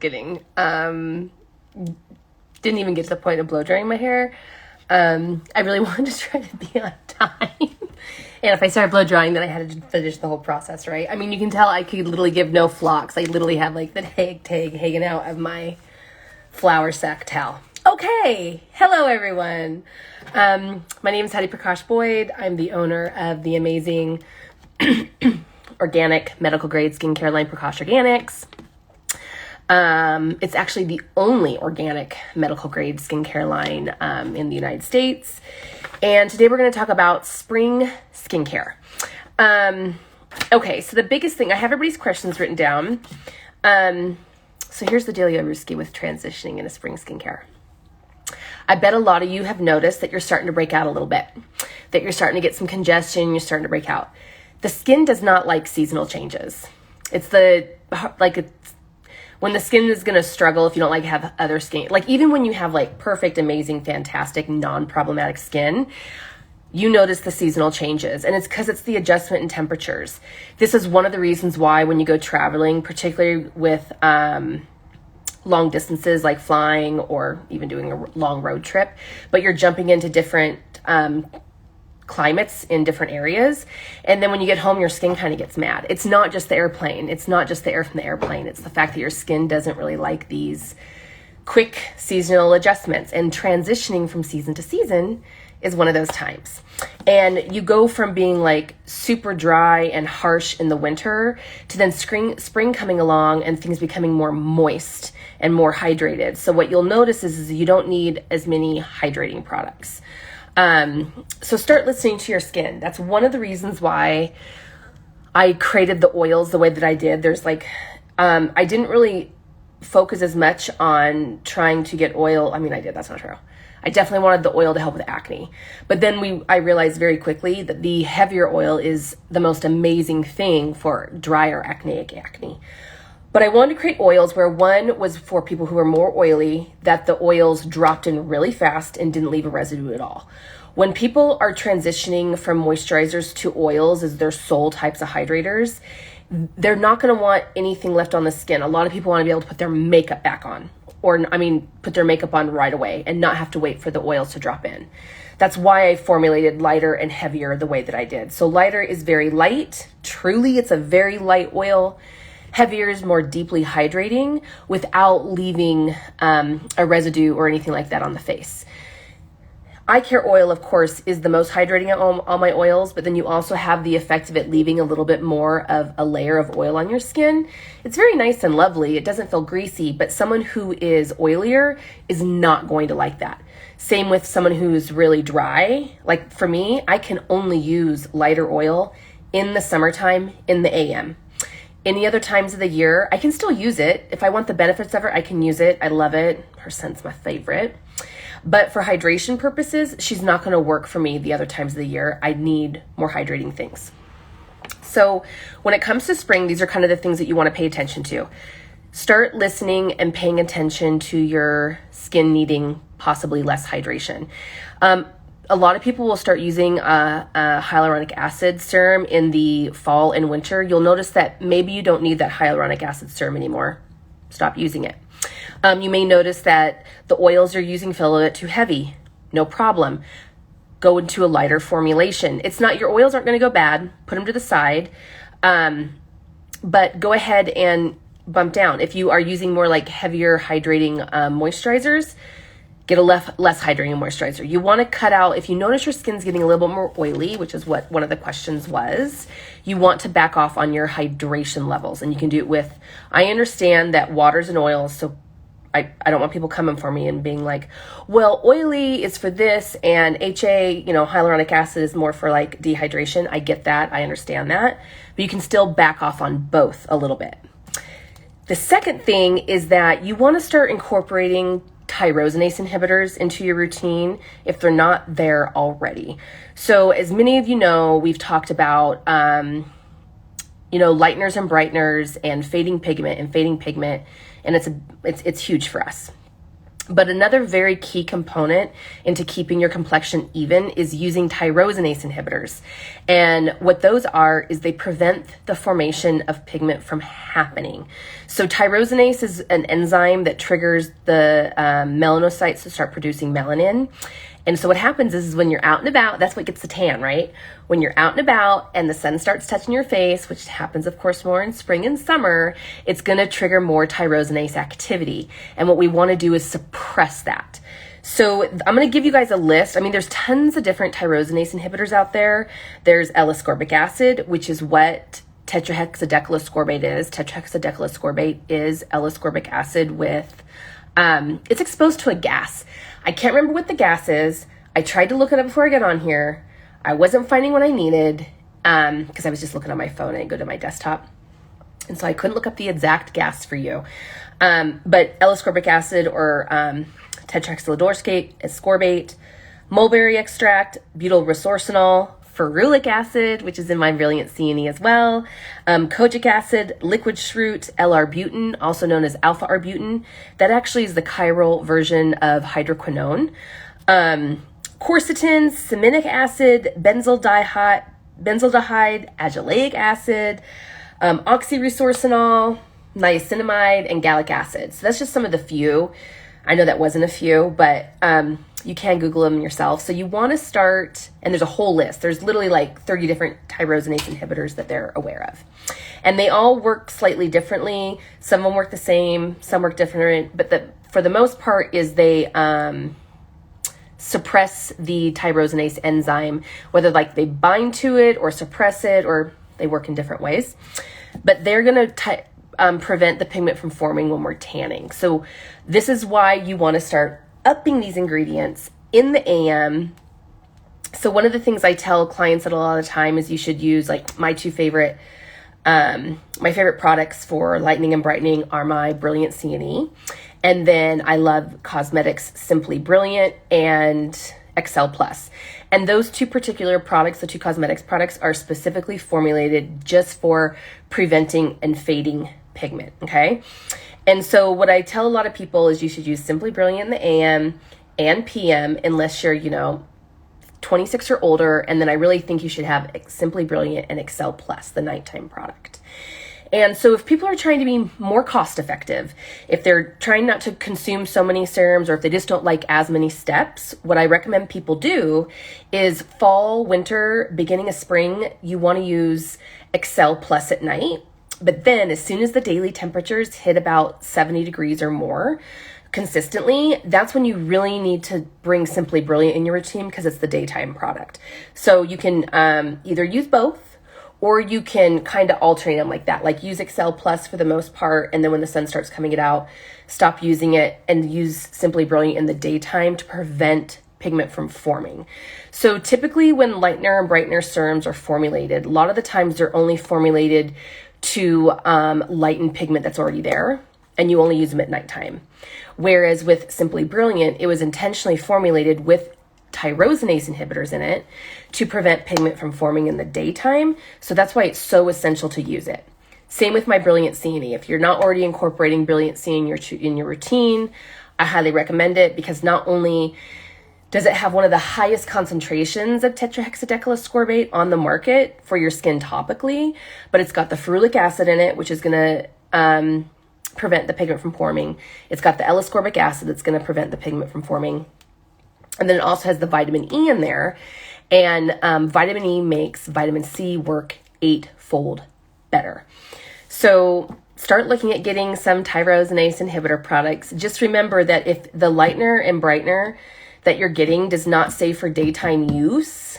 Kidding. Didn't even get to the point of blow drying my hair. I really wanted to try to be on time. And if I started blow drying, then I had to finish the whole process, right? I mean, you can tell I could literally give no flocks. I literally have like the tag hanging out of my flour sack towel. Okay. Hello, everyone. My name is Pecuchiol Boyd. I'm the owner of the amazing organic medical grade skincare line, Bacochial Organics. It's actually the only organic medical grade skincare line in the United States. And today we're going to talk about spring skincare. Okay, so the biggest thing, I have everybody's questions written down. So here's the dealio, Ruski, with transitioning into spring skincare. I bet a lot of you have noticed that you're starting to break out a little bit, that you're starting to get some congestion, you're starting to break out. The skin does not like seasonal changes. It's when the skin is going to struggle if you don't like have other skin, like even when you have like perfect, amazing, fantastic, non-problematic skin, you notice the seasonal changes, and it's because it's the adjustment in temperatures. This is one of the reasons why when you go traveling, particularly with long distances like flying or even doing a long road trip, but you're jumping into different climates in different areas. And then when you get home, your skin kind of gets mad. It's not just the airplane. It's not just the air from the airplane. It's the fact that your skin doesn't really like these quick seasonal adjustments, and transitioning from season to season is one of those times. And you go from being like super dry and harsh in the winter to then spring coming along and things becoming more moist and more hydrated. So what you'll notice is you don't need as many hydrating products. So start listening to your skin. That's one of the reasons why I created the oils the way that I did. There's like, I didn't really focus as much on trying to get oil. I mean, I did, that's not true. I definitely wanted the oil to help with acne. But then I realized very quickly that the heavier oil is the most amazing thing for drier acne. But I wanted to create oils where one was for people who are more oily, that the oils dropped in really fast and didn't leave a residue at all. When people are transitioning from moisturizers to oils as their sole types of hydrators, they're not going to want anything left on the skin. A lot of people want to be able to put their makeup back on, put their makeup on right away and not have to wait for the oils to drop in. That's why I formulated lighter and heavier the way that I did. So lighter is very light. Truly, it's a very light oil. Heavier is more deeply hydrating without leaving a residue or anything like that on the face. Eye care oil, of course, is the most hydrating of all my oils, but then you also have the effect of it leaving a little bit more of a layer of oil on your skin. It's very nice and lovely. It doesn't feel greasy, but someone who is oilier is not going to like that. Same with someone who's really dry. Like for me, I can only use lighter oil in the summertime in the AM. Any other times of the year, I can still use it. If I want the benefits of it, I can use it. I love it. Her scent's my favorite. But for hydration purposes, she's not going to work for me the other times of the year. I need more hydrating things. So when it comes to spring, these are kind of the things that you want to pay attention to. Start listening and paying attention to your skin needing possibly less hydration. A lot of people will start using a hyaluronic acid serum in the fall and winter. You'll notice that maybe you don't need that hyaluronic acid serum anymore. Stop using it. You may notice that the oils you're using feel a little bit too heavy. No problem. Go into a lighter formulation. Your oils aren't going to go bad. Put them to the side. But go ahead and bump down. If you are using more like heavier hydrating moisturizers, get a less hydrating moisturizer. You want to cut out, if you notice your skin's getting a little bit more oily, which is what one of the questions was, you want to back off on your hydration levels. And you can do it with, I understand that waters and oils, so I don't want people coming for me and being like, well, oily is for this and hyaluronic acid is more for like dehydration. I get that. I understand that. But you can still back off on both a little bit. The second thing is that you want to start incorporating Tyrosinase inhibitors into your routine if they're not there already. So as many of you know, we've talked about, lighteners and brighteners and fading pigment, and it's huge for us. But another very key component into keeping your complexion even is using tyrosinase inhibitors. And what those are is they prevent the formation of pigment from happening. So tyrosinase is an enzyme that triggers the melanocytes to start producing melanin. And so what happens is when you're out and about, that's what gets the tan, right? When you're out and about and the sun starts touching your face, which happens, of course, more in spring and summer, it's going to trigger more tyrosinase activity. And what we want to do is suppress that. So I'm going to give you guys a list. I mean, there's tons of different tyrosinase inhibitors out there. There's L-ascorbic acid, which is what tetrahexadecylascorbate is. Tetrahexadecylascorbate is L-ascorbic acid with, it's exposed to a gas. I can't remember what the gas is. I tried to look it up before I got on here. I wasn't finding what I needed because I was just looking on my phone and I go to my desktop. And so I couldn't look up the exact gas for you. But L-ascorbic acid or tetrahexyladorskate, mulberry extract, butyl resorcinol, ferulic acid, which is in my Brilliant C&E as well, kojic acid, liquid shroot, L-arbutin, also known as alpha-arbutin. That actually is the chiral version of hydroquinone. Quercetin, saminic acid, benzaldehyde, azelaic acid, oxyresorcinol, niacinamide, and gallic acid. So that's just some of the few. I know that wasn't a few, but you can Google them yourself. So you want to start, and there's a whole list. There's literally like 30 different tyrosinase inhibitors that they're aware of. And they all work slightly differently. Some of them work the same, some work different, but for the most part is they suppress the tyrosinase enzyme, whether like they bind to it or suppress it, or they work in different ways. But they're going to prevent the pigment from forming when we're tanning. So this is why you want to start upping these ingredients in the AM. So one of the things I tell clients that a lot of the time is you should use like my favorite products for lightening and brightening are my Brilliant C&E. And then I love Cosmetics Simply Brilliant and Excel Plus. And those two particular products, the two cosmetics products, are specifically formulated just for preventing and fading pigment, okay? And so what I tell a lot of people is you should use Simply Brilliant in the AM and PM unless you're, 26 or older. And then I really think you should have Simply Brilliant and Excel Plus, the nighttime product. And so if people are trying to be more cost effective, if they're trying not to consume so many serums, or if they just don't like as many steps, what I recommend people do is fall, winter, beginning of spring, you want to use Excel Plus at night. But then as soon as the daily temperatures hit about 70 degrees or more consistently, that's when you really need to bring Simply Brilliant in your routine because it's the daytime product. So you can either use both, or you can kind of alternate them like that, like use Excel Plus for the most part, and then when the sun starts coming it out, stop using it and use Simply Brilliant in the daytime to prevent pigment from forming. So typically when lightener and brightener serums are formulated, a lot of the times they're only formulated to lighten pigment that's already there, and you only use them at nighttime. Whereas with Simply Brilliant, it was intentionally formulated with tyrosinase inhibitors in it to prevent pigment from forming in the daytime. So that's why it's so essential to use it. Same with my Brilliant C&E. If you're not already incorporating Brilliant C in your routine, I highly recommend it because not only does it have one of the highest concentrations of tetrahexadecylascorbate on the market for your skin topically, but it's got the ferulic acid in it, which is going to prevent the pigment from forming. It's got the L-ascorbic acid that's going to prevent the pigment from forming. And then it also has the vitamin E in there. And vitamin E makes vitamin C work 8-fold better. So start looking at getting some tyrosinase inhibitor products. Just remember that if the lightener and brightener that you're getting does not say for daytime use,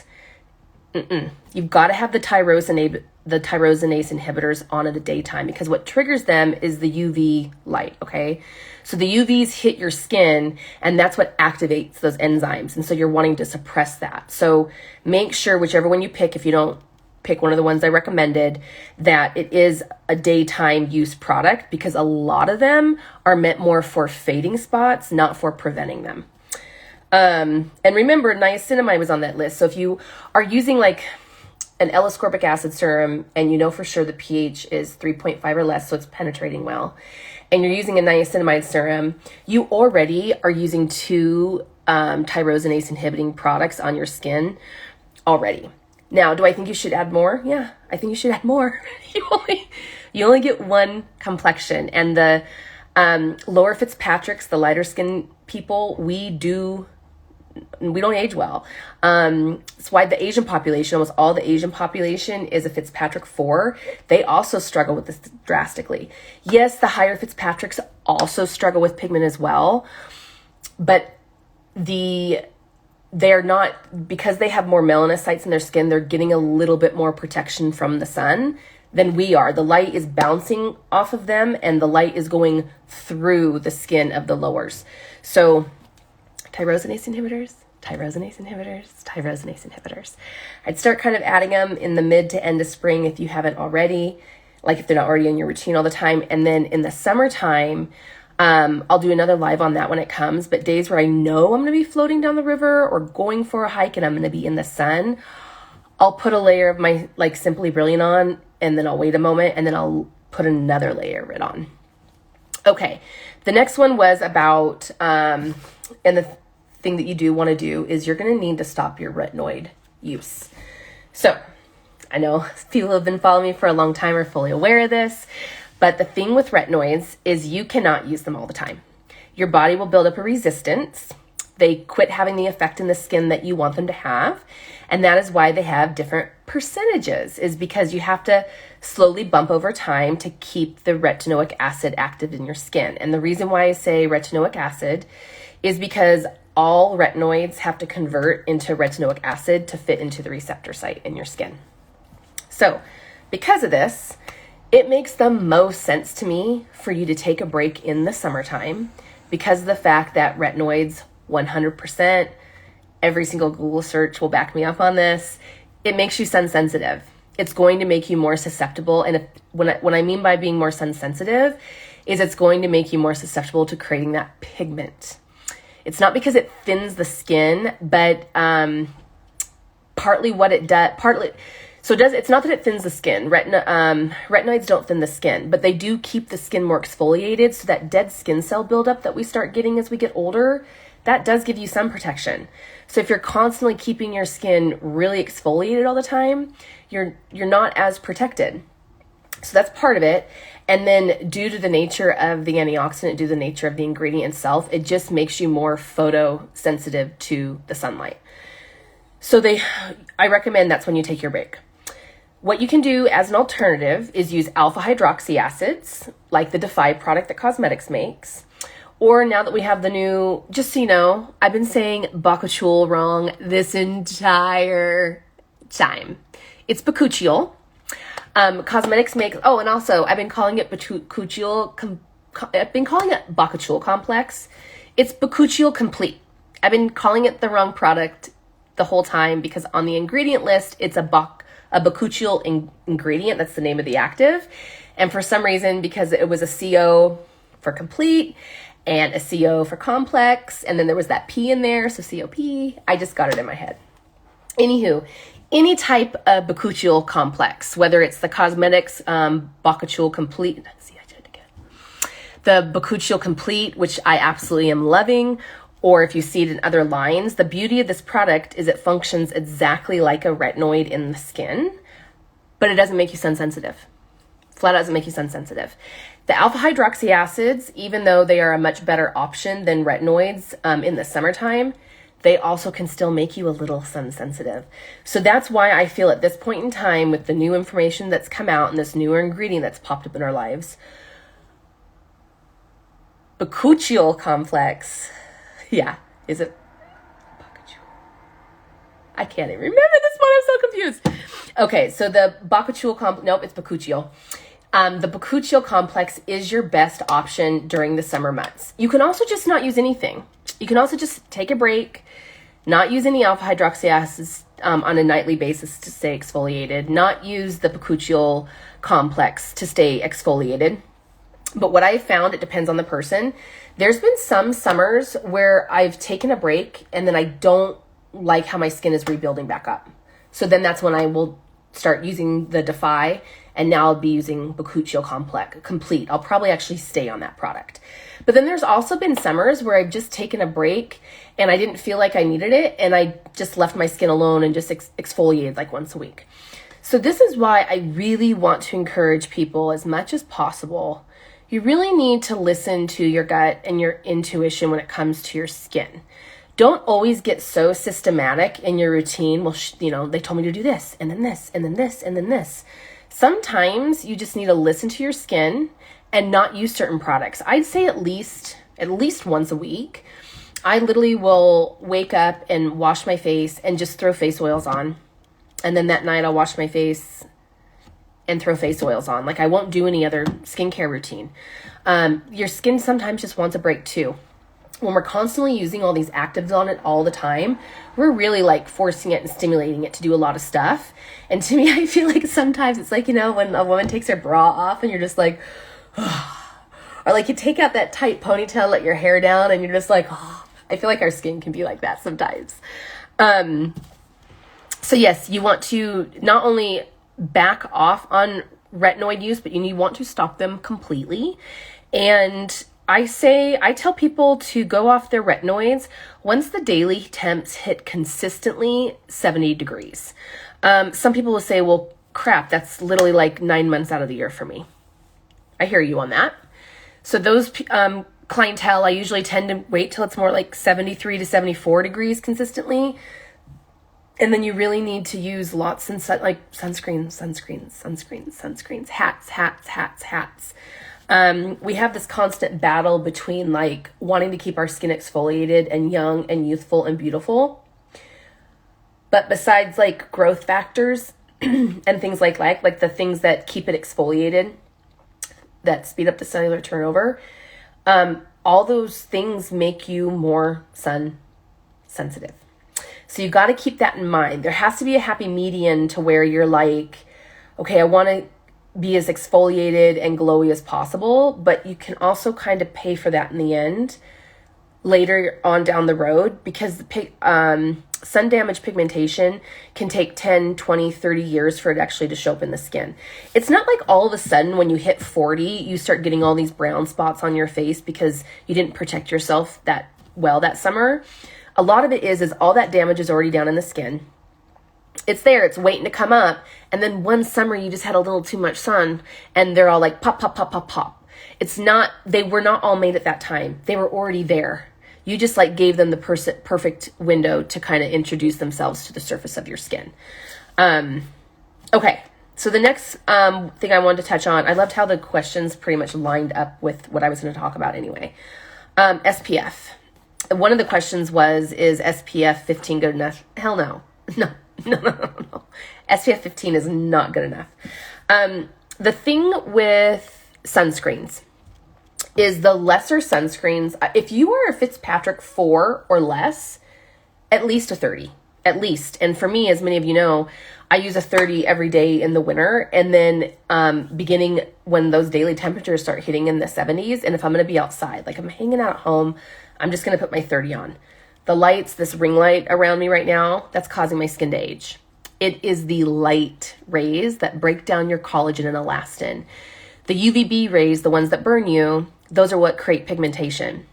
you've got to have the tyrosinase inhibitors on at the daytime, because what triggers them is the UV light, okay? So the UVs hit your skin, and that's what activates those enzymes. And so you're wanting to suppress that. So make sure whichever one you pick, if you don't pick one of the ones I recommended, that it is a daytime use product, because a lot of them are meant more for fading spots, not for preventing them. And remember, niacinamide was on that list. So if you are using like an L-ascorbic acid serum and you know for sure the pH is 3.5 or less, so it's penetrating well, and you're using a niacinamide serum, you already are using 2 tyrosinase inhibiting products on your skin already. Now, do I think you should add more? Yeah, I think you should add more. You only get 1 complexion, and the lower Fitzpatrick's, the lighter skin people, we don't age well. That's why the Asian population, almost all the Asian population is a Fitzpatrick 4. They also struggle with this drastically. Yes, the higher Fitzpatricks also struggle with pigment as well, but they're not, because they have more melanocytes in their skin, they're getting a little bit more protection from the sun than we are. The light is bouncing off of them, and the light is going through the skin of the lowers. So tyrosinase inhibitors, tyrosinase inhibitors, tyrosinase inhibitors. I'd start kind of adding them in the mid to end of spring if you haven't already, like if they're not already in your routine all the time. And then in the summertime, I'll do another live on that when it comes, but days where I know I'm going to be floating down the river or going for a hike and I'm going to be in the sun, I'll put a layer of my like Simply Brilliant on, and then I'll wait a moment, and then I'll put another layer of it on. Okay, the next one was about, and the thing that you do want to do is you're going to need to stop your retinoid use. So I know people who have been following me for a long time are fully aware of this, but the thing with retinoids is you cannot use them all the time. Your body will build up a resistance. They quit having the effect in the skin that you want them to have. And that is why they have different percentages, is because you have to slowly bump over time to keep the retinoic acid active in your skin. And the reason why I say retinoic acid is because all retinoids have to convert into retinoic acid to fit into the receptor site in your skin. So because of this, it makes the most sense to me for you to take a break in the summertime, because of the fact that retinoids, 100%, every single Google search will back me up on this, it makes you sun sensitive. It's going to make you more susceptible. And when I mean by being more sun sensitive is it's going to make you more susceptible to creating that pigment. It's not because it thins the skin, but partly what it does, it's not that it thins the skin. Retinoids don't thin the skin, but they do keep the skin more exfoliated, so that dead skin cell buildup that we start getting as we get older, that does give you sun protection. So if you're constantly keeping your skin really exfoliated all the time, you're not as protected. So that's part of it. And then due to the nature of the antioxidant, due to the nature of the ingredient itself, it just makes you more photosensitive to the sunlight. So I recommend that's when you take your break. What you can do as an alternative is use alpha hydroxy acids, like the Defy product that cosmetics makes. Or now that we have the new, just so you know, I've been saying Bacochiol wrong this entire time. It's Pecuchiol. Cosmetics make, and also I've been calling it Bacochial Complex. It's Bacochiol Complete. I've been calling it the wrong product the whole time because on the ingredient list, it's a Bacochiol ingredient. That's the name of the active. And for some reason, because it was a CO for complete and a CO for complex, and then there was that P in there, so COP, I just got it in my head. Anywho, any type of Bacochiol complex, whether it's the cosmetics Bacochiol Complete, the Bacochiol Complete, which I absolutely am loving, or if you see it in other lines, the beauty of this product is it functions exactly like a retinoid in the skin, but it doesn't make you sun sensitive. Flat out doesn't make you sun sensitive. The alpha hydroxy acids, even though they are a much better option than retinoids in the summertime, they also can still make you a little sun sensitive. So that's why I feel at this point in time, with the new information that's come out and this newer ingredient that's popped up in our lives, Pecuchiol Complex, is it Bacochiol? I can't even remember this one, I'm so confused. Okay, so the Bacochiol nope, it's Pecuchiol. The Pecuchiol Complex is your best option during the summer months. You can also just not use anything. You can also just take a break, not use any alpha hydroxy acids on a nightly basis to stay exfoliated, not use the Pecuchiol Complex to stay exfoliated. But what I've found, it depends on the person. There's been some summers where I've taken a break and then I don't like how my skin is rebuilding back up. So then that's when I will start using the Defy And now I'll be using Pecuchiol Complex Complete. I'll probably actually stay on that product. But then there's also been summers where I've just taken a break and I didn't feel like I needed it. And I just left my skin alone and just exfoliated like once a week. So this is why I really want to encourage people as much as possible. You really need to listen to your gut and your intuition when it comes to your skin. Don't always get so systematic in your routine. Well, they told me to do this and then this and then this and then this. Sometimes you just need to listen to your skin and not use certain products. I'd say at least once a week. I literally will wake up and wash my face and just throw face oils on. And then that night I'll wash my face and throw face oils on. Like I won't do any other skincare routine. Your skin sometimes just wants a break too. When we're constantly using all these actives on it all the time, we're really like forcing it and stimulating it to do a lot of stuff. And to me, I feel like sometimes it's like, when a woman takes her bra off and you're just like, oh. Or like you take out that tight ponytail, let your hair down and you're just like, oh. I feel like our skin can be like that sometimes. So yes, you want to not only back off on retinoid use, but you want to stop them completely. And I tell people to go off their retinoids once the daily temps hit consistently 70 degrees. Some people will say, well, crap, that's literally like 9 months out of the year for me. I hear you on that. So those clientele, I usually tend to wait till it's more like 73 to 74 degrees consistently. And then you really need to use lots and like sunscreens, hats. We have this constant battle between like wanting to keep our skin exfoliated and young and youthful and beautiful. But besides like growth factors and things like the things that keep it exfoliated, that speed up the cellular turnover, all those things make you more sun sensitive. So you got to keep that in mind. There has to be a happy median to where you're like, okay, I want to be as exfoliated and glowy as possible, but you can also kind of pay for that in the end later on down the road, because sun damage pigmentation can take 10, 20, 30 years for it actually to show up in the skin. It's not like all of a sudden when you hit 40, you start getting all these brown spots on your face because you didn't protect yourself that well that summer. A lot of it is all that damage is already down in the skin. It's there, it's waiting to come up. And then one summer you just had a little too much sun and they're all like pop, pop, pop, pop, pop. They were not all made at that time. They were already there. You just like gave them the perfect window to kind of introduce themselves to the surface of your skin. Okay, so the next thing I wanted to touch on, I loved how the questions pretty much lined up with what I was going to talk about anyway. SPF. One of the questions is SPF 15 good enough? Hell no. No. SPF 15 is not good enough. The thing with sunscreens is the lesser sunscreens. If you are a Fitzpatrick 4 or less, at least a 30, at least. And for me, as many of you know, I use a 30 every day in the winter. And then beginning when those daily temperatures start hitting in the 70s, and if I'm going to be outside, like I'm hanging out at home, I'm just going to put my 30 on. The lights, this ring light around me right now, that's causing my skin to age. It is the light rays that break down your collagen and elastin. The UVB rays, the ones that burn you, those are what create pigmentation.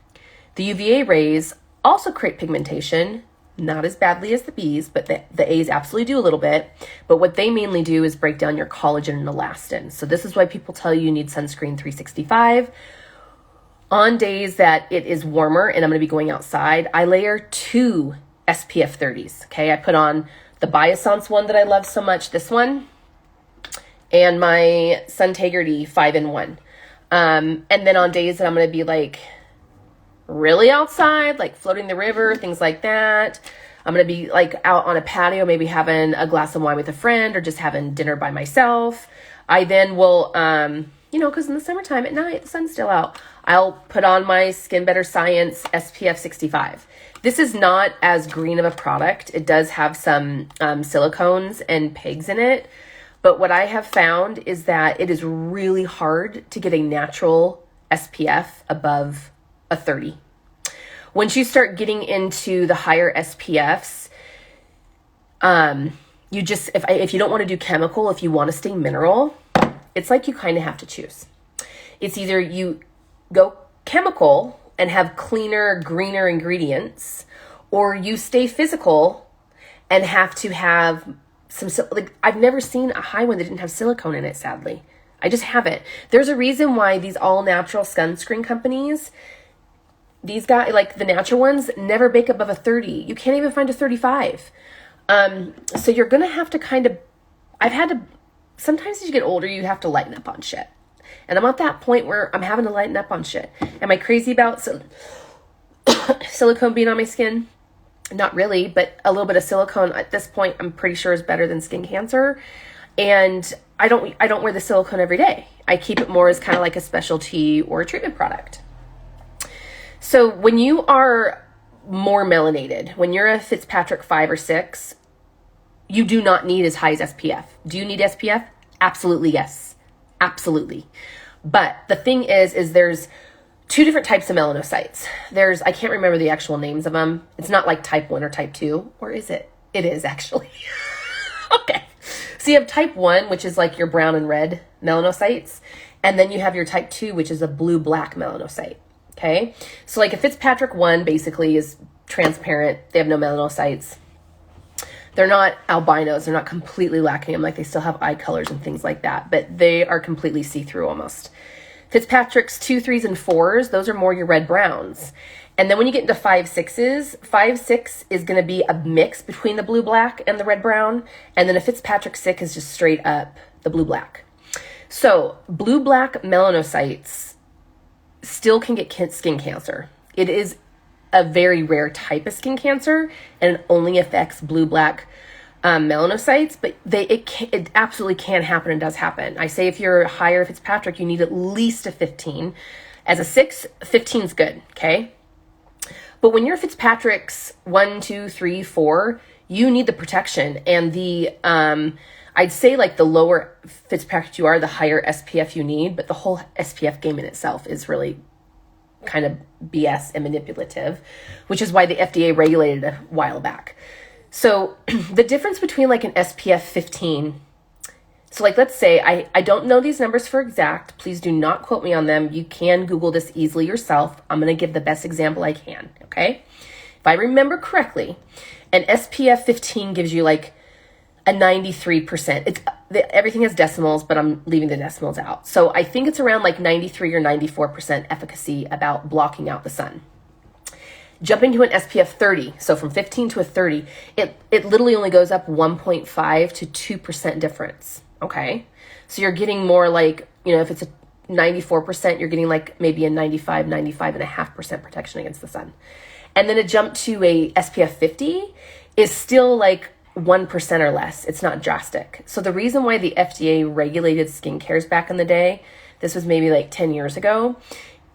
The UVA rays also create pigmentation, not as badly as the B's, but the A's absolutely do a little bit. But what they mainly do is break down your collagen and elastin. So this is why people tell you need sunscreen 365. On days that it is warmer and I'm going to be going outside, I layer 2 SPF 30s. Okay, I put on the Biossance one that I love so much, this one, and my Suntegrity 5-in-1. And then on days that I'm going to be like really outside, like floating the river, things like that, I'm going to be like out on a patio, maybe having a glass of wine with a friend or just having dinner by myself. I then will, because in the summertime at night, the sun's still out, I'll put on my Skin Better Science SPF 65. This is not as green of a product. It does have some silicones and pegs in it. But what I have found is that it is really hard to get a natural SPF above a 30. Once you start getting into the higher SPFs, if you don't want to do chemical, if you want to stay mineral, it's like you kind of have to choose. It's either you go chemical and have cleaner, greener ingredients, or you stay physical and have to have some, like, I've never seen a high one that didn't have silicone in it, sadly. I just haven't. There's a reason why these all natural sunscreen companies, these guys, like the natural ones, never bake above a 30. You can't even find a 35. So you're going to have to kind of, sometimes as you get older, you have to lighten up on shit. And I'm at that point where I'm having to lighten up on shit. Am I crazy about silicone being on my skin? Not really, but a little bit of silicone at this point, I'm pretty sure is better than skin cancer. And I don't wear the silicone every day. I keep it more as kind of like a specialty or a treatment product. So when you are more melanated, when you're a Fitzpatrick 5 or 6, you do not need as high as SPF. Do you need SPF? Absolutely, yes. Absolutely. But the thing is there's two different types of melanocytes. I can't remember the actual names of them. It's not like type 1 or type 2, or is it? It is actually. Okay. So you have type 1, which is like your brown and red melanocytes. And then you have your type 2, which is a blue-black melanocyte. Okay. So like a Fitzpatrick 1 basically is transparent. They have no melanocytes. They're not albinos. They're not completely lacking them. Like they still have eye colors and things like that, but they are completely see-through almost. Fitzpatrick's 2, 3s, and 4s, those are more your red browns. And then when you get into 5, 6s, 5, 6 is going to be a mix between the blue black and the red brown. And then a Fitzpatrick 6 is just straight up the blue black. So blue black melanocytes still can get skin cancer. It is a very rare type of skin cancer, and it only affects blue black melanocytes, but it absolutely can happen and does happen. I say if you're higher Fitzpatrick, you need at least a 15. As a 6, 15 is good, okay? But when you're Fitzpatrick's 1, 2, 3, 4, you need the protection. And I'd say like the lower Fitzpatrick you are, the higher SPF you need, but the whole SPF game in itself is really kind of BS and manipulative, which is why the FDA regulated it a while back. So the difference between like an SPF 15, so like let's say, I don't know these numbers for exact, please do not quote me on them. You can Google this easily yourself. I'm going to give the best example I can, okay? If I remember correctly, an SPF 15 gives you like a 93%. Everything has decimals, but I'm leaving the decimals out. So I think it's around like 93 or 94% efficacy about blocking out the sun. Jumping to an SPF 30, so from 15 to a 30, it literally only goes up 1.5 to 2% difference, okay? So you're getting more like, if it's a 94%, you're getting like maybe a 95.5% protection against the sun. And then a jump to a SPF 50 is still like 1% or less. It's not drastic. So the reason why the FDA regulated skincares back in the day, this was maybe like 10 years ago,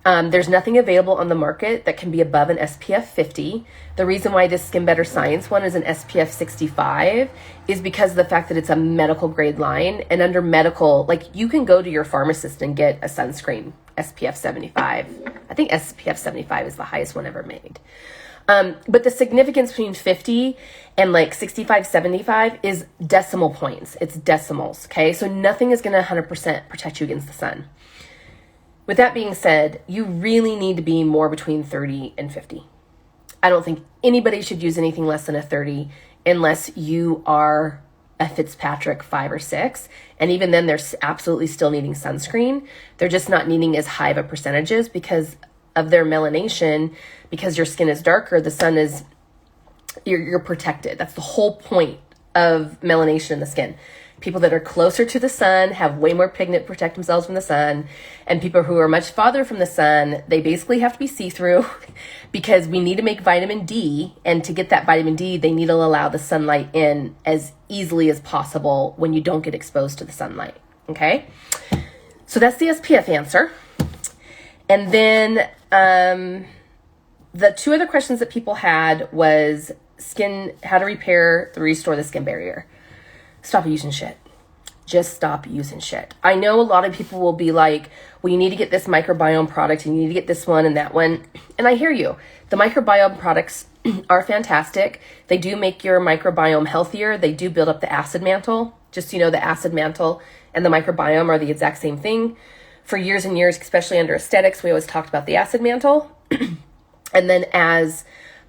there's nothing available on the market that can be above an SPF 50. The reason why this Skin Better Science one is an SPF 65 is because of the fact that it's a medical grade line. And under medical, like you can go to your pharmacist and get a sunscreen, SPF 75. I think SPF 75 is the highest one ever made. But the significance between 50 and like 65, 75 is decimal points. It's decimals, okay? So nothing is going to 100% protect you against the sun. With that being said, you really need to be more between 30 and 50. I don't think anybody should use anything less than a 30 unless you are a Fitzpatrick 5 or 6. And even then, they're absolutely still needing sunscreen. They're just not needing as high of a percentages because of their melanation. Because your skin is darker, the sun is, you're protected. That's the whole point of melanation in the skin. People that are closer to the sun have way more pigment, protect themselves from the sun. And people who are much farther from the sun, they basically have to be see-through because we need to make vitamin D. And to get that vitamin D, they need to allow the sunlight in as easily as possible when you don't get exposed to the sunlight. Okay? So that's the SPF answer. And then the two other questions that people had was how to restore the skin barrier. Stop using shit. Just stop using shit. I know a lot of people will be like, well, you need to get this microbiome product and you need to get this one and that one. And I hear you. The microbiome products are fantastic. They do make your microbiome healthier. They do build up the acid mantle. Just so you know, the acid mantle and the microbiome are the exact same thing. For years and years, especially under aesthetics, we always talked about the acid mantle. And then as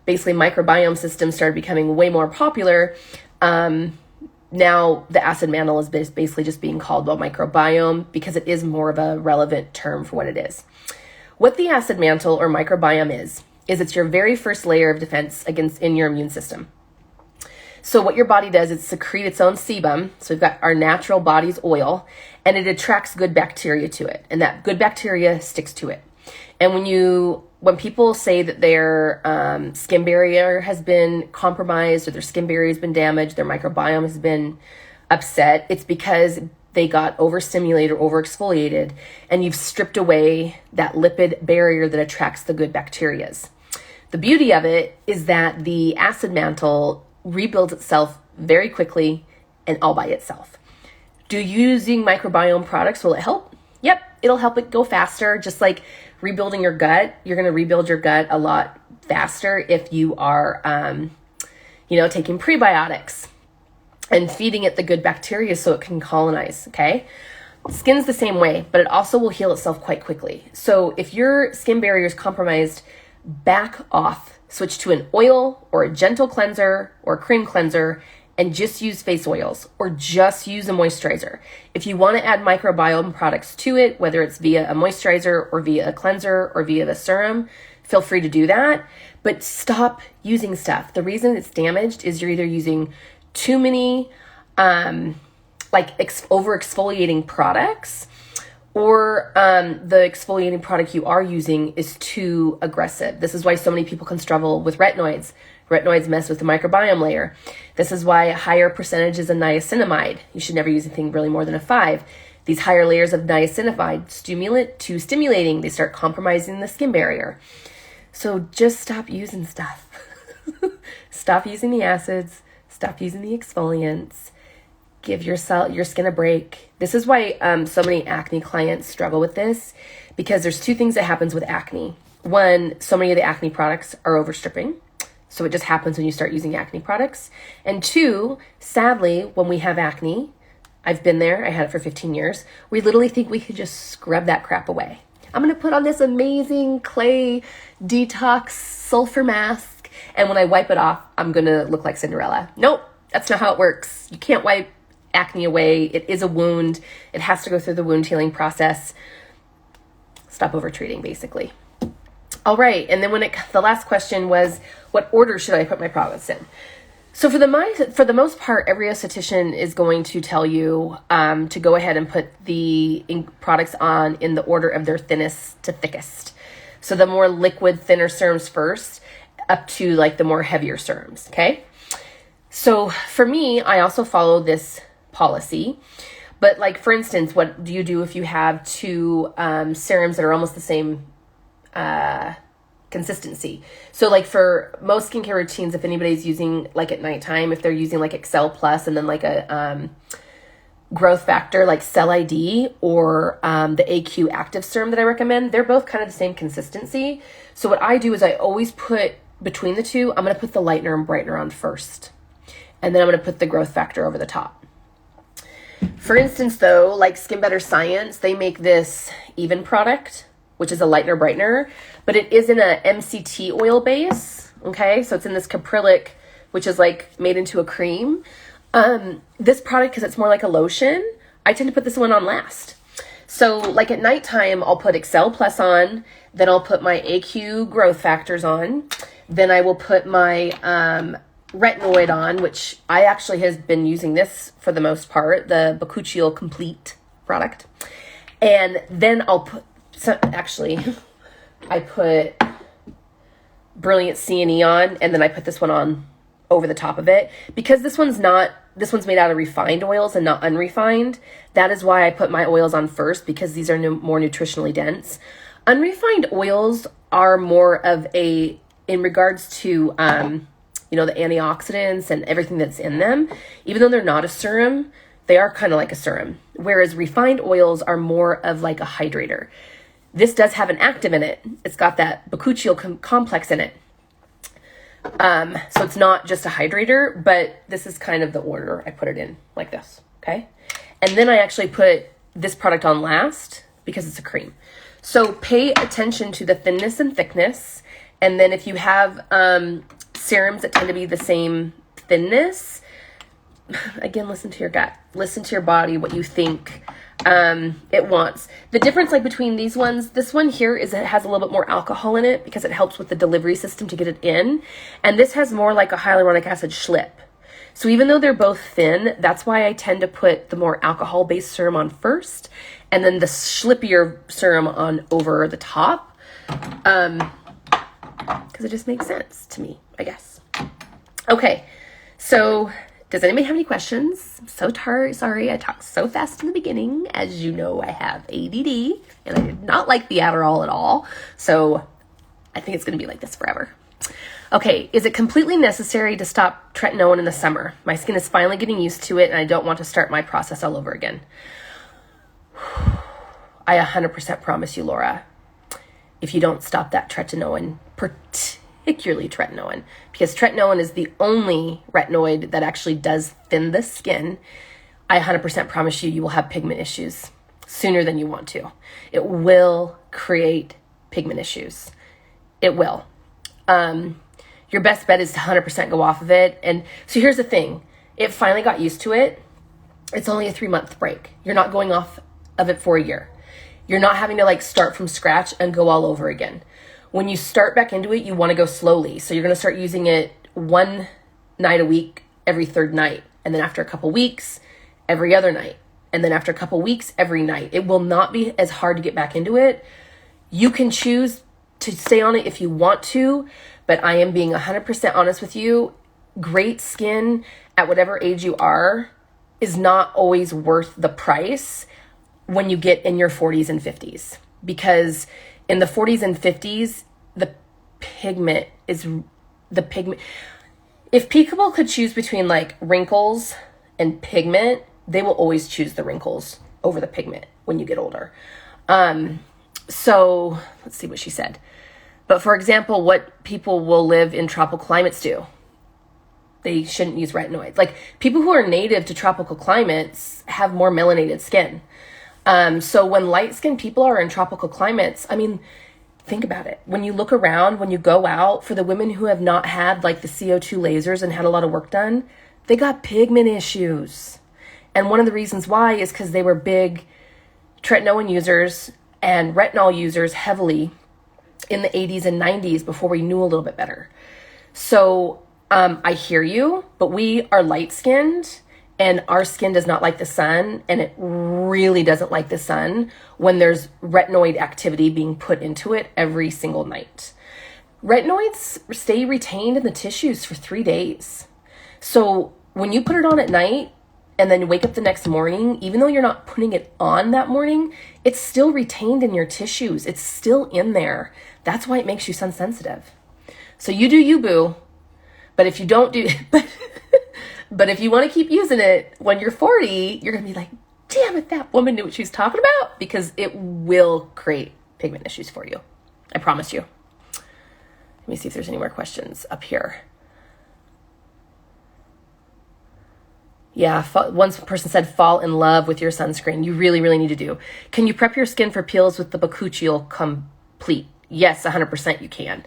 basically microbiome systems started becoming way more popular, now the acid mantle is basically just being called the microbiome because it is more of a relevant term for what it is. What the acid mantle or microbiome is it's your very first layer of defense in your immune system. So what your body does is secrete its own sebum. So we've got our natural body's oil, and it attracts good bacteria to it. And that good bacteria sticks to it. And when people say that their skin barrier has been compromised or their skin barrier has been damaged, their microbiome has been upset, it's because they got overstimulated or overexfoliated, and you've stripped away that lipid barrier that attracts the good bacterias. The beauty of it is that the acid mantle rebuilds itself very quickly and all by itself. Do using microbiome products, will it help? Yep, it'll help it go faster. Just like rebuilding your gut, you're going to rebuild your gut a lot faster if you are, taking prebiotics and feeding it the good bacteria so it can colonize, okay? Skin's the same way, but it also will heal itself quite quickly. So if your skin barrier is compromised, back off. Switch to an oil or a gentle cleanser or a cream cleanser and just use face oils or just use a moisturizer. If you want to add microbiome products to it, whether it's via a moisturizer or via a cleanser or via the serum, feel free to do that. But stop using stuff. The reason it's damaged is you're either using too many over exfoliating products, or the exfoliating product you are using is too aggressive. This is why so many people can struggle with retinoids. Retinoids mess with the microbiome layer. This is why higher percentages of niacinamide. You should never use anything really more than a 5. These higher layers of niacinamide stimulating. They start compromising the skin barrier. So just stop using stuff. Stop using the acids. Stop using the exfoliants. Give your skin a break. This is why so many acne clients struggle with this, because there's two things that happens with acne. One, so many of the acne products are overstripping. So it just happens when you start using acne products. And two, sadly, when we have acne, I've been there, I had it for 15 years, we literally think we could just scrub that crap away. I'm going to put on this amazing clay detox sulfur mask, and when I wipe it off, I'm going to look like Cinderella. Nope, that's not how it works. You can't wipe acne away. It is a wound. It has to go through the wound healing process. Stop over-treating, basically. All right, and then the last question was, what order should I put my products in? So for the most part, every esthetician is going to tell you to go ahead and put the products on in the order of their thinnest to thickest. So the more liquid, thinner serums first, up to like the more heavier serums, okay? So for me, I also follow this policy. But like, for instance, what do you do if you have two serums that are almost the same consistency? So like for most skincare routines, if anybody's using like at nighttime, if they're using like Excel Plus and then like a growth factor like Cell ID or the AQ Active Serum that I recommend, they're both kind of the same consistency. So what I do is I always put between the two, I'm going to put the lightener and brightener on first. And then I'm going to put the growth factor over the top. For instance, though, like Skin Better Science, they make this Even product, which is a lightener brightener, but it is in a MCT oil base, okay? So it's in this caprylic, which is like made into a cream. This product, because it's more like a lotion, I tend to put this one on last. So like at nighttime, I'll put Excel Plus on, then I'll put my AQ growth factors on, then I will put my retinoid on, which I actually have been using this for the most part, the Bacochial Complete product. And then I'll put, I put Brilliant C&E on, and then I put this one on over the top of it. Because this one's made out of refined oils and not unrefined. That is why I put my oils on first, because these are more nutritionally dense. Unrefined oils are more of in regards to, the antioxidants and everything that's in them, even though they're not a serum, they are kind of like a serum. Whereas refined oils are more of like a hydrator. This does have an active in it. It's got that Pecuchiol Complex in it. So it's not just a hydrator, but this is kind of the order I put it in, like this. okay? And then I actually put this product on last because it's a cream. So pay attention to the thinness and thickness. And then if you have serums that tend to be the same thinness, again, listen to your gut, listen to your body, what you think it wants. The difference like between these ones, this one here is it has a little bit more alcohol in it because it helps with the delivery system to get it in. And this has more like a hyaluronic acid schlip. So even though they're both thin, that's why I tend to put the more alcohol-based serum on first and then the schlippier serum on over the top. Because it just makes sense to me, I guess. Okay, so does anybody have any questions? I'm so sorry I talked so fast in the beginning. As you know, I have ADD, and I did not like the Adderall at all. So I think it's going to be like this forever. Okay, is it completely necessary to stop tretinoin in the summer? My skin is finally getting used to it, and I don't want to start my process all over again. I 100% promise you, Laura, if you don't stop that tretinoin, particularly tretinoin, because tretinoin is the only retinoid that actually does thin the skin, I 100% promise you, you will have pigment issues sooner than you want to. It will create pigment issues. It will. Your best bet is to 100% go off of it. And so here's the thing. It finally got used to it. It's only a 3-month break. You're not going off of it for a year. You're not having to like start from scratch and go all over again. When you start back into it, you want to go slowly. So you're going to start using it 1 night a week, every 3rd night. And then after a couple weeks, every other night. And then after a couple weeks, every night. It will not be as hard to get back into it. You can choose to stay on it if you want to, but I am being 100% honest with you. Great skin at whatever age you are is not always worth the price when you get in your 40s and 50s. Because in the 40s and 50s, the pigment. If people could choose between like wrinkles and pigment, they will always choose the wrinkles over the pigment when you get older. So let's see what she said. But for example, what people will live in tropical climates do, they shouldn't use retinoids. Like people who are native to tropical climates have more melanated skin. So when light-skinned people are in tropical climates, I mean, think about it. When you look around, when you go out, for the women who have not had like the CO2 lasers and had a lot of work done, they got pigment issues. And one of the reasons why is because they were big tretinoin users and retinol users heavily in the 80s and 90s before we knew a little bit better. So I hear you, but we are light-skinned and our skin does not like the sun, and it really doesn't like the sun when there's retinoid activity being put into it every single night. Retinoids stay retained in the tissues for 3 days. So when you put it on at night and then wake up the next morning, even though you're not putting it on that morning, it's still retained in your tissues. It's still in there. That's why it makes you sun sensitive. So you do you, boo. But if you don't do, but if you want to keep using it when you're 40, you're going to be like, damn it, that woman knew what she was talking about, because it will create pigment issues for you. I promise you. Let me see if there's any more questions up here. Yeah, one person said fall in love with your sunscreen. You really, really need to do. Can you prep your skin for peels with the Bacochial Complete? Yes, 100% you can.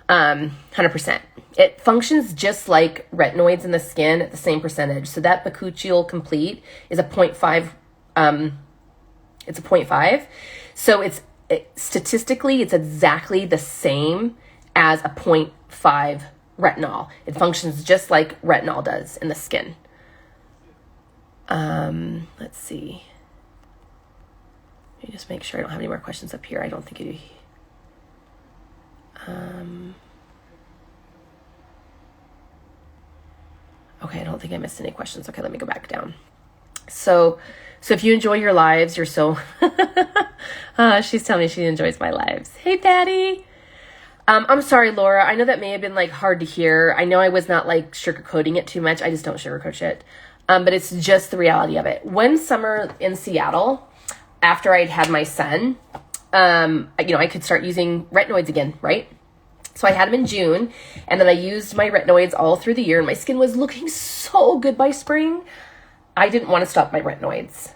100%. It functions just like retinoids in the skin at the same percentage. So that Pecuchiol Complete is a 0.5. It's a 0.5. So statistically, it's exactly the same as a 0.5 retinol. It functions just like retinol does in the skin. Let's see. Let me just make sure I don't have any more questions up here. I don't think I do. Okay, I don't think I missed any questions. Okay, let me go back down. So if you enjoy your lives, you're so... she's telling me she enjoys my lives. Hey, Patty. I'm sorry, Laura. I know that may have been like hard to hear. I know I was not like sugarcoating it too much. I just don't sugarcoat shit. But it's just the reality of it. One summer in Seattle, after I'd had my son, I could start using retinoids again, right? So I had them in June, and then I used my retinoids all through the year, and my skin was looking so good by spring. I didn't want to stop my retinoids.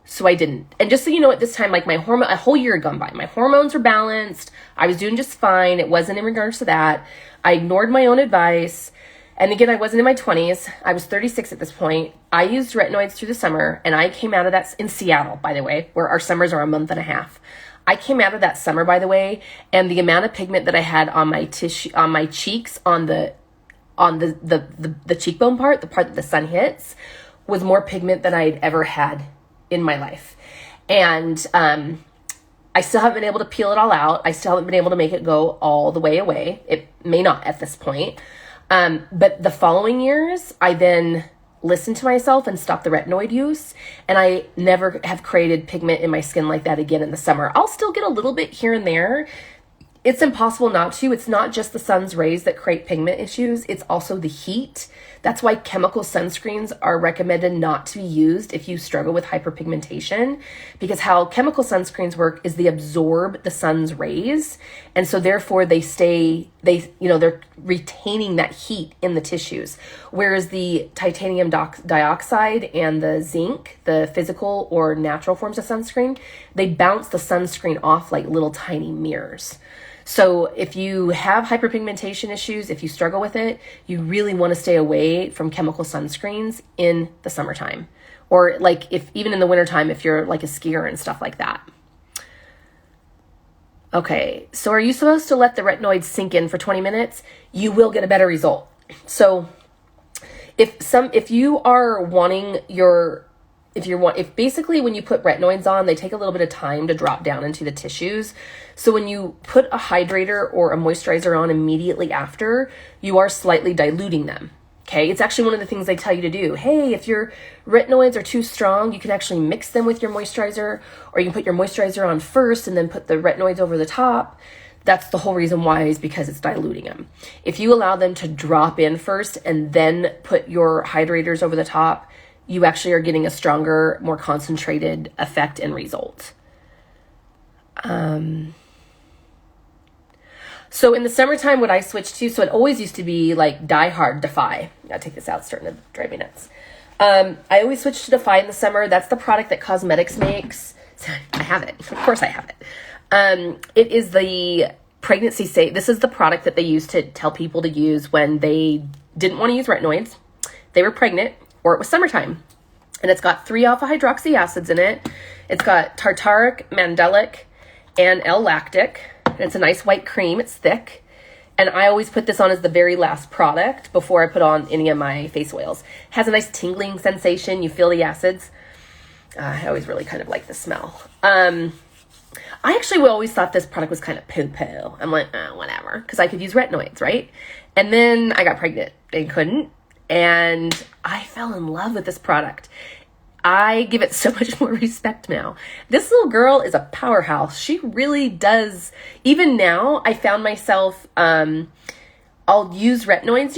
So I didn't. And just so you know, at this time, like my hormone, a whole year had gone by. My hormones were balanced. I was doing just fine. It wasn't in regards to that. I ignored my own advice. And again, I wasn't in my 20s. I was 36 at this point. I used retinoids through the summer, and I came out of that in Seattle, by the way, where our summers are a month and a half. I came out of that summer, by the way, and the amount of pigment that I had on my tissue, on my cheeks, on the cheekbone part, the part that the sun hits, was more pigment than I'd ever had in my life. And I still haven't been able to peel it all out. I still haven't been able to make it go all the way away. It may not at this point. But the following years, I then listened to myself and stopped the retinoid use. And I never have created pigment in my skin like that again in the summer. I'll still get a little bit here and there. It's impossible not to. It's not just the sun's rays that create pigment issues. It's also the heat. That's why chemical sunscreens are recommended not to be used if you struggle with hyperpigmentation, because how chemical sunscreens work is they absorb the sun's rays. And so therefore they're retaining that heat in the tissues. Whereas the titanium dioxide and the zinc, the physical or natural forms of sunscreen, they bounce the sunscreen off like little tiny mirrors. So if you have hyperpigmentation issues, if you struggle with it, you really want to stay away from chemical sunscreens in the summertime. Or like if even in the wintertime, if you're like a skier and stuff like that. Okay, so are you supposed to let the retinoids sink in for 20 minutes? You will get a better result. So if basically when you put retinoids on, they take a little bit of time to drop down into the tissues. So when you put a hydrator or a moisturizer on immediately after, you are slightly diluting them. Okay, it's actually one of the things they tell you to do. Hey, if your retinoids are too strong, you can actually mix them with your moisturizer, or you can put your moisturizer on first and then put the retinoids over the top. That's the whole reason why, is because it's diluting them. If you allow them to drop in first and then put your hydrators over the top, you actually are getting a stronger, more concentrated effect and result. So in the summertime, what I switched to, so it always used to be like Die Hard Defy. I gotta take this out, it's starting to drive me nuts. I always switched to Defy in the summer. That's the product that cosmetics makes. I have it. Of course I have it. It is the pregnancy safe. This is the product that they used to tell people to use when they didn't want to use retinoids, they were pregnant, or it was summertime. And it's got 3 alpha hydroxy acids in it. It's got tartaric, mandelic, and L-lactic. And it's a nice white cream. It's thick. And I always put this on as the very last product before I put on any of my face oils. It has a nice tingling sensation. You feel the acids. I always really kind of like the smell. I actually always thought this product was kind of poo-poo. I'm like, whatever, because I could use retinoids, right? And then I got pregnant and couldn't. And I fell in love with this product. I give it so much more respect now. This little girl is a powerhouse. She really does. Even now, I found myself, I'll use retinoids,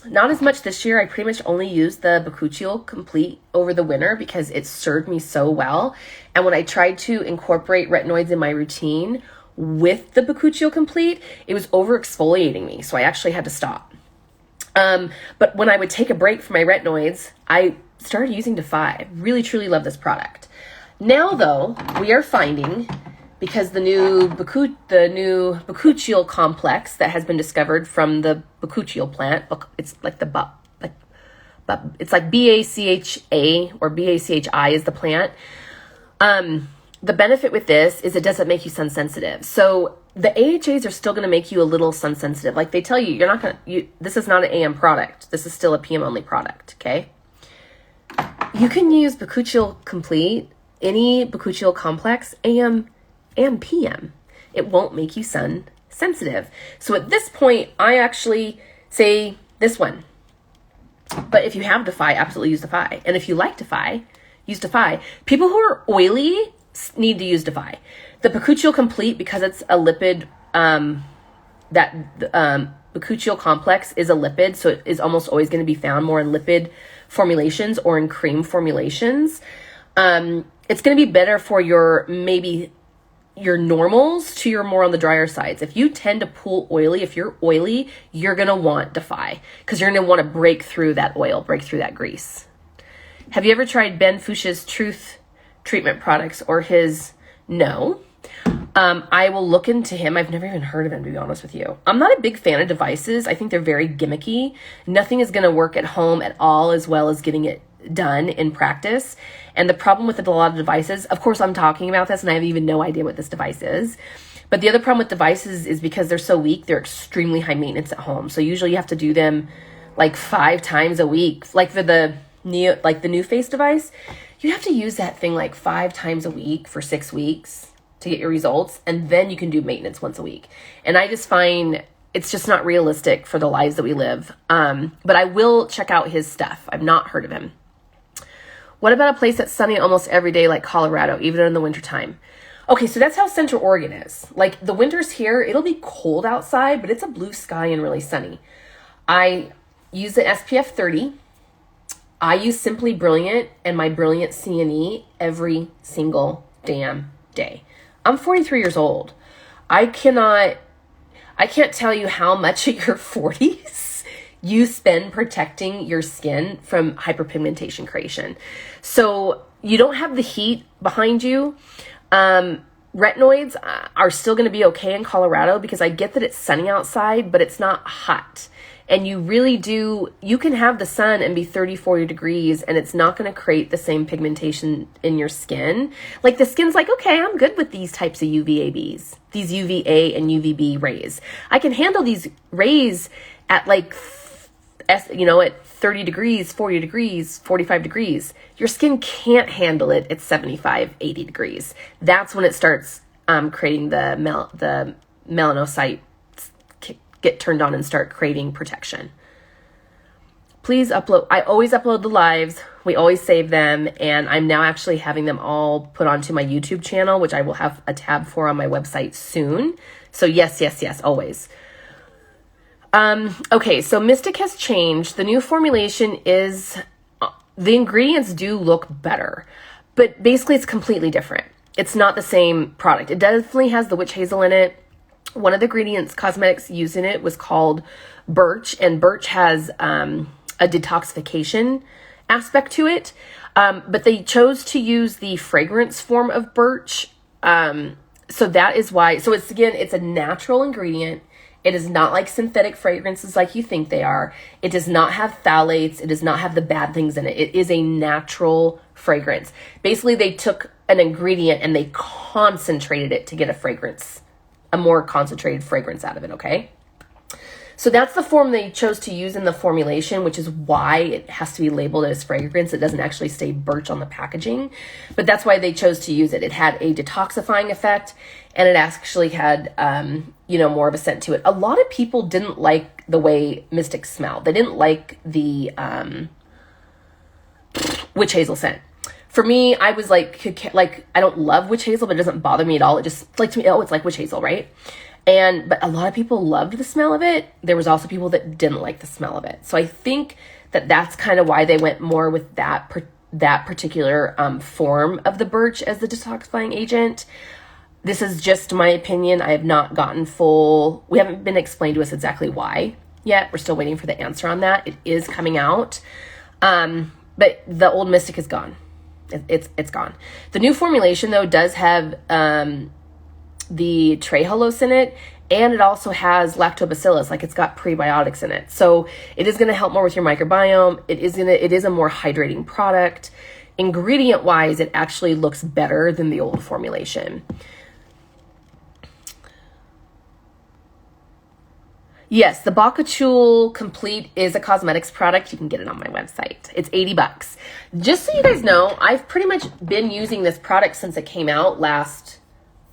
not as much this year. I pretty much only used the Bacochial Complete over the winter because it served me so well. And when I tried to incorporate retinoids in my routine with the Bacochial Complete, it was over exfoliating me. So I actually had to stop. But when I would take a break from my retinoids, I started using Defy. Really, truly love this product. Now, though, we are finding, because the new Bacochiol Complex that has been discovered from the Bacochial plant, it's like it's like BACHA or BACHI is the plant. The benefit with this is it doesn't make you sun sensitive. So the AHAs are still going to make you a little sun sensitive. Like they tell you, this is not an AM product. This is still a PM only product. Okay. You can use Bacochial Complete, any Bacochial Complex, AM and PM. It won't make you sun sensitive. So at this point, I actually say this one. But if you have Defy, absolutely use Defy. And if you like Defy, use Defy. People who are oily need to use Defy. The Pecuchiol Complete, because it's a lipid, Bacochial Complex is a lipid, so it is almost always going to be found more in lipid formulations or in cream formulations. It's going to be better for your normals to your more on the drier sides. If you tend to pull oily, if you're oily, you're going to want Defy because you're going to want to break through that oil, break through that grease. Have you ever tried Ben Fuchs's Truth treatment products or his? No. I will look into him. I've never even heard of him, to be honest with you. I'm not a big fan of devices. I think they're very gimmicky. Nothing is going to work at home at all as well as getting it done in practice. And the problem with a lot of devices, of course, I'm talking about this and I have even no idea what this device is. But the other problem with devices is because they're so weak, they're extremely high maintenance at home. So usually you have to do them like 5 times a week. Like for the new face device, you have to use that thing like 5 times a week for 6 weeks to get your results, and then you can do maintenance once a week. And I just find it's just not realistic for the lives that we live. But I will check out his stuff. I've not heard of him. What about a place that's sunny almost every day like Colorado, even in the wintertime? Okay, so that's how Central Oregon is. Like the winters here, it'll be cold outside, but it's a blue sky and really sunny. I use the SPF 30. I use Simply Brilliant and my Brilliant CNE every single damn day. I'm 43 years old. I can't tell you how much of your 40s you spend protecting your skin from hyperpigmentation creation. So you don't have the heat behind you. Retinoids are still going to be okay in Colorado because I get that it's sunny outside, but it's not hot. And you can have the sun and be 30, 40 degrees and it's not going to create the same pigmentation in your skin. Like the skin's like, okay, I'm good with these types of UVABs, these UVA and UVB rays. I can handle these rays at like, at 30 degrees, 40 degrees, 45 degrees. Your skin can't handle it at 75, 80 degrees. That's when it starts creating the melanocyte get turned on and start craving protection. Please upload. I always upload the lives. We always save them. And I'm now actually having them all put onto my YouTube channel, which I will have a tab for on my website soon. So yes, always. Okay, so Mystic has changed. The new formulation is, the ingredients do look better, but basically it's completely different. It's not the same product. It definitely has the witch hazel in it. One of the ingredients, cosmetics used in it was called birch, and birch has a detoxification aspect to it. But they chose to use the fragrance form of birch. So that is why, so it's a natural ingredient. It is not like synthetic fragrances like you think they are. It does not have phthalates. It does not have the bad things in it. It is a natural fragrance. Basically, they took an ingredient and they concentrated it to get a more concentrated fragrance out of it, okay? So that's the form they chose to use in the formulation, which is why it has to be labeled as fragrance. It doesn't actually say birch on the packaging, but that's why they chose to use it. It had a detoxifying effect, and it actually had, more of a scent to it. A lot of people didn't like the way Mystic smelled. They didn't like the witch hazel scent. For me, I was like, I don't love witch hazel, but it doesn't bother me at all. It just, to me, it's like witch hazel, right? But a lot of people loved the smell of it. There was also people that didn't like the smell of it. So I think that that's kind of why they went more with that particular form of the birch as the detoxifying agent. This is just my opinion. I have not gotten we haven't been explained to us exactly why yet. We're still waiting for the answer on that. It is coming out. But the old Mystic is gone. It's gone. The new formulation, though, does have the trehalose in it, and it also has lactobacillus, like it's got prebiotics in it. So it is going to help more with your microbiome. It is a more hydrating product. Ingredient wise, it actually looks better than the old formulation. Yes, the Bacochiol Complete is a cosmetics product. You can get it on my website. It's $80. Just so you guys know, I've pretty much been using this product since it came out last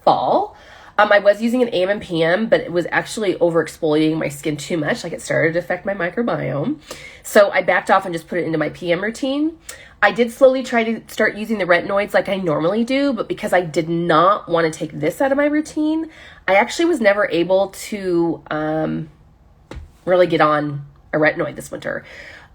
fall. I was using an AM and PM, but it was actually over-exfoliating my skin too much. Like it started to affect my microbiome. So I backed off and just put it into my PM routine. I did slowly try to start using the retinoids like I normally do, but because I did not want to take this out of my routine, I actually was never able to really get on a retinoid this winter.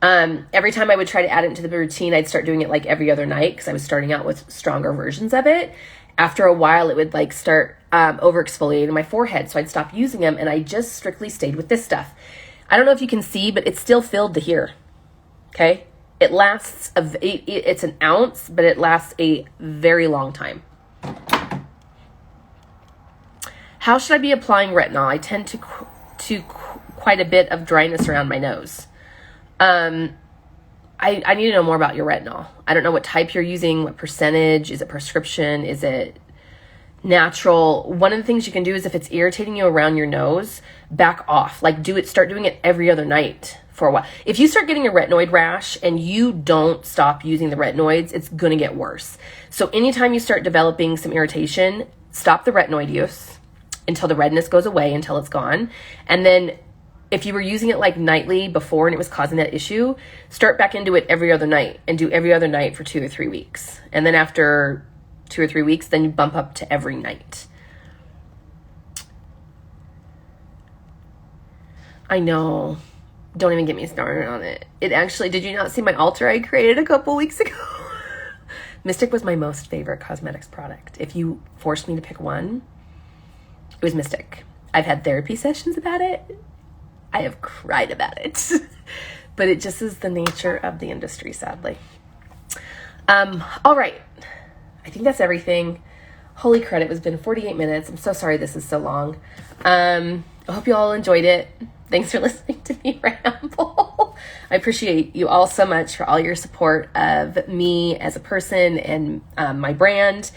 Every time I would try to add it into the routine, I'd start doing it like every other night because I was starting out with stronger versions of it. After a while, it would like start over exfoliating my forehead, so I'd stop using them, and I just strictly stayed with this stuff. I don't know if you can see, but it's still filled to here. Okay, It lasts, it's an ounce, but it lasts a very long time. How should I be applying retinol? I tend to quite a bit of dryness around my nose. I need to know more about your retinol. I don't know what type you're using, what percentage. Is it prescription? Is it natural? One of the things you can do is if it's irritating you around your nose, back off. Like start doing it every other night for a while. If you start getting a retinoid rash and you don't stop using the retinoids, it's going to get worse. So anytime you start developing some irritation, stop the retinoid use until the redness goes away, until it's gone. And then if you were using it like nightly before and it was causing that issue, start back into it every other night and do every other night for 2 or 3 weeks. And then after 2 or 3 weeks, then you bump up to every night. I know. Don't even get me started on it. It actually, did you not see my altar I created a couple weeks ago? Mystic was my most favorite cosmetics product. If you forced me to pick one, it was Mystic. I've had therapy sessions about it. I have cried about it. But it just is the nature of the industry, sadly. All right. I think that's everything. Holy crud, it's been 48 minutes. I'm so sorry this is so long. I hope you all enjoyed it. Thanks for listening to me ramble. I appreciate you all so much for all your support of me as a person and my brand.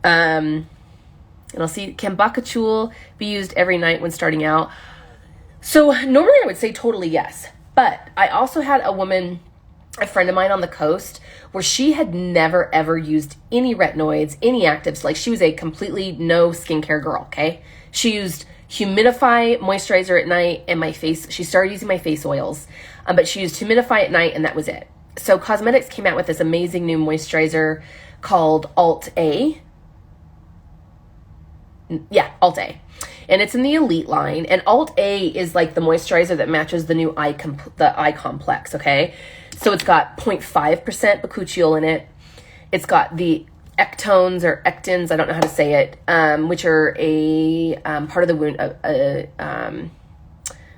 And I'll see, can Bacochiol be used every night when starting out? So normally I would say totally yes. But I also had a friend of mine on the coast where she had never ever used any retinoids, any actives. Like she was a completely no skincare girl, okay? She used Humidify moisturizer at night and she started using my face oils. But she used Humidify at night and that was it. So cosmetics came out with this amazing new moisturizer called Alt-A. Yeah, Alt-A. And it's in the Elite line. And Alt-A is like the moisturizer that matches the new eye complex, okay? So it's got 0.5% Bacochiol in it. It's got the ectones or ectins, I don't know how to say it, which are a part of the wound,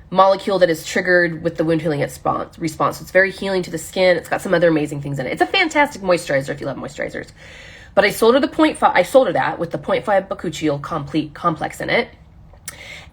molecule that is triggered with the wound healing response. So it's very healing to the skin. It's got some other amazing things in it. It's a fantastic moisturizer if you love moisturizers. But I sold her that with the 0.5 Bacochiol complex in it.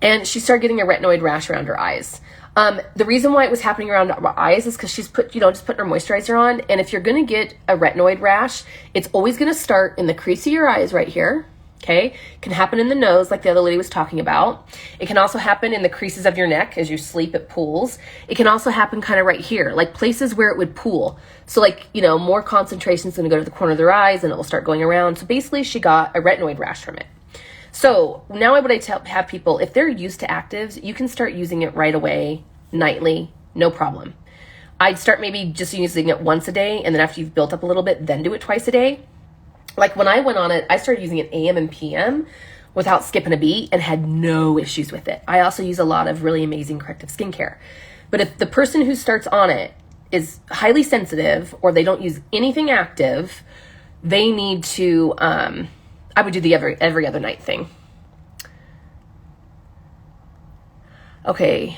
And she started getting a retinoid rash around her eyes. The reason why it was happening around her eyes is because she's just putting her moisturizer on. And if you're going to get a retinoid rash, it's always going to start in the crease of your eyes right here. Okay. It can happen in the nose like the other lady was talking about. It can also happen in the creases of your neck as you sleep at pools. It can also happen kind of right here, like places where it would pool. So like, more concentration is going to go to the corner of their eyes and it will start going around. So basically she got a retinoid rash from it. So now what I have people, if they're used to actives, you can start using it right away, nightly, no problem. I'd start maybe just using it once a day, and then after you've built up a little bit, then do it twice a day. Like when I went on it, I started using it AM and PM without skipping a beat and had no issues with it. I also use a lot of really amazing corrective skincare. But if the person who starts on it is highly sensitive or they don't use anything active, they need to... I would do the every other night thing. Okay.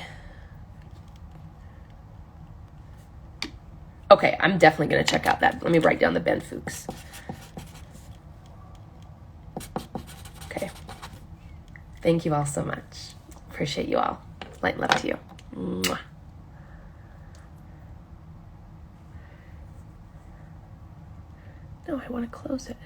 Okay, I'm definitely going to check out that. Let me write down the Ben Fuchs. Okay. Thank you all so much. Appreciate you all. Light and love to you. Mwah. No, I want to close it.